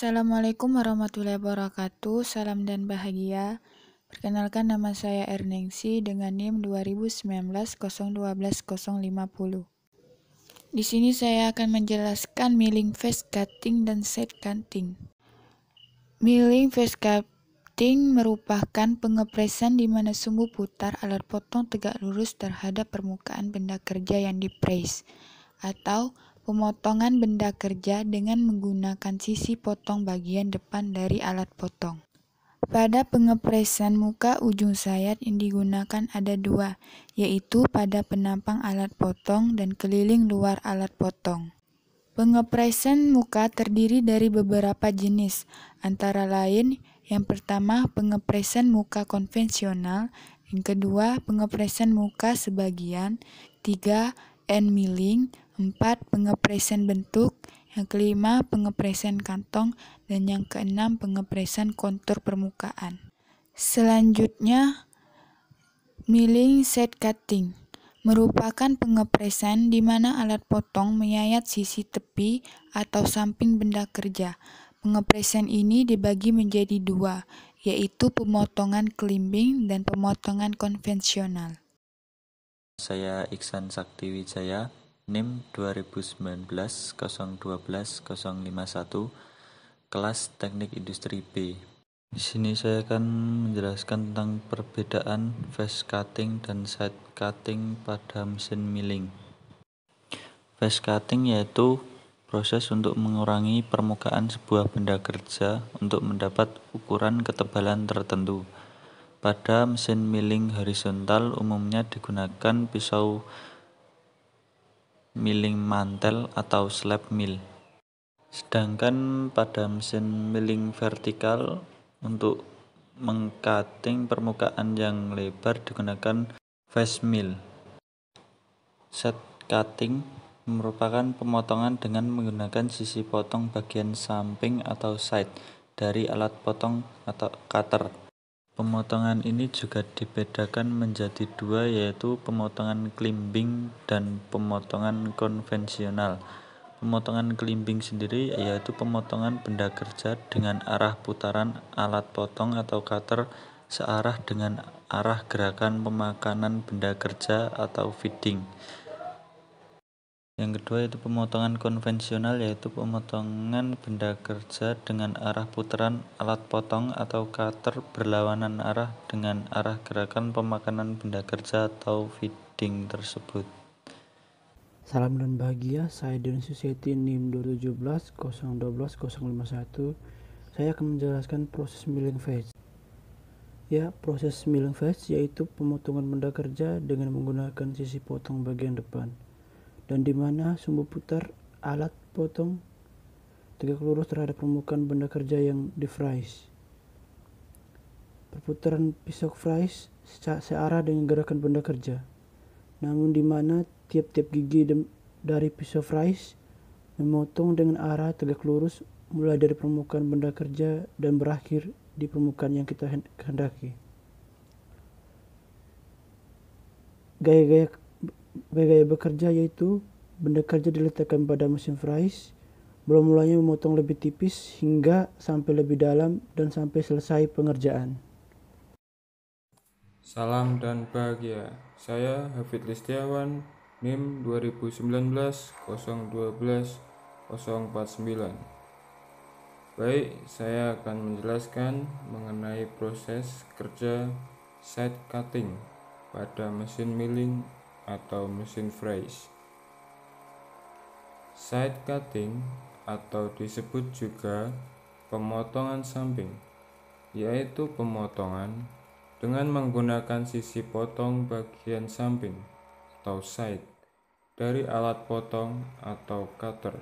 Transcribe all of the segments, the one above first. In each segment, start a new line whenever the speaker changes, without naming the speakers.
Assalamualaikum warahmatullahi wabarakatuh. Salam dan bahagia. Perkenalkan, nama saya Erningsi dengan NIM 2019-012-050. Di sini saya akan menjelaskan milling phase cutting dan side cutting. Milling phase cutting merupakan pengepresan di mana sumbu putar alat potong tegak lurus terhadap permukaan benda kerja yang dipress, atau pemotongan benda kerja dengan menggunakan sisi potong bagian depan dari alat potong. Pada pengepresan muka ujung sayat yang digunakan ada dua, yaitu pada penampang alat potong dan keliling luar alat potong. Pengepresan muka terdiri dari beberapa jenis, antara lain yang pertama pengepresan muka konvensional, yang kedua pengepresan muka sebagian, 3 end milling, 4 pengepresan bentuk, yang kelima pengepresan kantong, dan yang keenam pengepresan kontur permukaan. Selanjutnya, milling side cutting merupakan pengepresan di mana alat potong menyayat sisi tepi atau samping benda kerja. Pengepresan ini dibagi menjadi dua, yaitu pemotongan climbing dan pemotongan konvensional.
Saya Iksan Sakti Wijaya, NIM 2019-012-051, kelas Teknik Industri B. Di sini saya akan menjelaskan tentang perbedaan phase cutting dan side cutting pada mesin milling. Phase cutting yaitu proses untuk mengurangi permukaan sebuah benda kerja untuk mendapat ukuran ketebalan tertentu. Pada mesin milling horizontal umumnya digunakan pisau milling mantel atau slab mill. Sedangkan pada mesin milling vertikal untuk mengcutting permukaan yang lebar digunakan face mill. Side cutting merupakan pemotongan dengan menggunakan sisi potong bagian samping atau side dari alat potong atau cutter. Pemotongan ini juga dibedakan menjadi dua, yaitu pemotongan climbing dan pemotongan konvensional. Pemotongan climbing sendiri yaitu pemotongan benda kerja dengan arah putaran alat potong atau cutter searah dengan arah gerakan pemakanan benda kerja atau feeding. Yang kedua yaitu pemotongan konvensional, yaitu pemotongan benda kerja dengan arah putaran alat potong atau cutter berlawanan arah dengan arah gerakan pemakanan benda kerja atau feeding tersebut.
Salam dan bahagia, saya Denis Susiati NIM 2017-012-051. Saya akan menjelaskan proses milling phase. Proses milling phase yaitu pemotongan benda kerja dengan menggunakan sisi potong bagian depan, dan di mana sumbu putar alat potong tegak lurus terhadap permukaan benda kerja yang di-fries. Perputaran pisau fries searah dengan gerakan benda kerja, namun di mana tiap-tiap gigi dari pisau fries memotong dengan arah tegak lurus mulai dari permukaan benda kerja dan berakhir di permukaan yang kita kehendaki. Gaya bekerja yaitu benda kerja diletakkan pada mesin fries, mulanya memotong lebih tipis hingga sampai lebih dalam dan sampai selesai pengerjaan.
Salam dan bahagia, saya Hafid Listiawan, NIM 2019-012-049. Baik, saya akan menjelaskan mengenai proses kerja side cutting pada mesin milling atau mesin fries. Side cutting atau disebut juga pemotongan samping, yaitu pemotongan dengan menggunakan sisi potong bagian samping atau side dari alat potong atau cutter.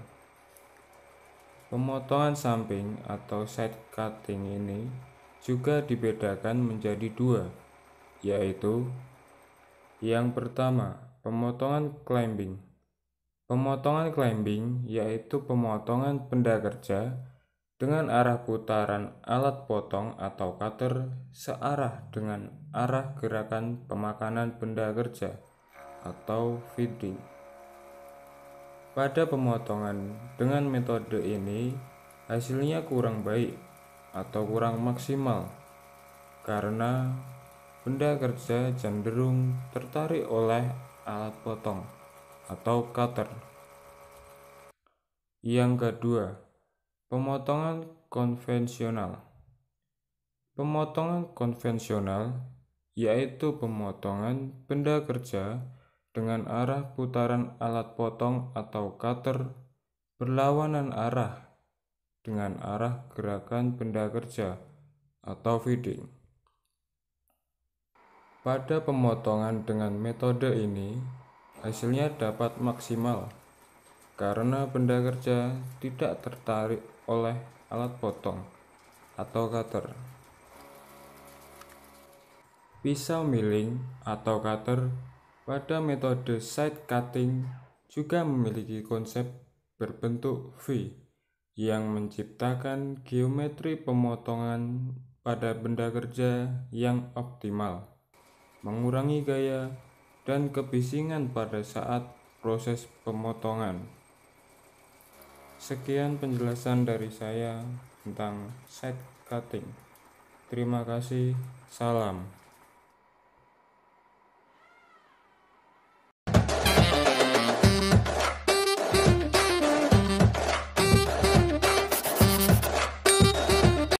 Pemotongan samping atau side cutting ini juga dibedakan menjadi dua, yaitu yang pertama, pemotongan climbing. Pemotongan climbing yaitu pemotongan benda kerja dengan arah putaran alat potong atau cutter searah dengan arah gerakan pemakanan benda kerja atau feeding. Pada pemotongan dengan metode ini, hasilnya kurang baik atau kurang maksimal karena benda kerja cenderung tertarik oleh alat potong atau cutter. Yang kedua, pemotongan konvensional. Pemotongan konvensional yaitu pemotongan benda kerja dengan arah putaran alat potong atau cutter berlawanan arah dengan arah gerakan benda kerja atau feeding. Pada pemotongan dengan metode ini, hasilnya dapat maksimal karena benda kerja tidak tertarik oleh alat potong atau cutter. Pisau milling atau cutter pada metode side cutting juga memiliki konsep berbentuk V yang menciptakan geometri pemotongan pada benda kerja yang optimal, mengurangi gaya dan kebisingan pada saat proses pemotongan. Sekian penjelasan dari saya tentang side cutting. Terima kasih, salam.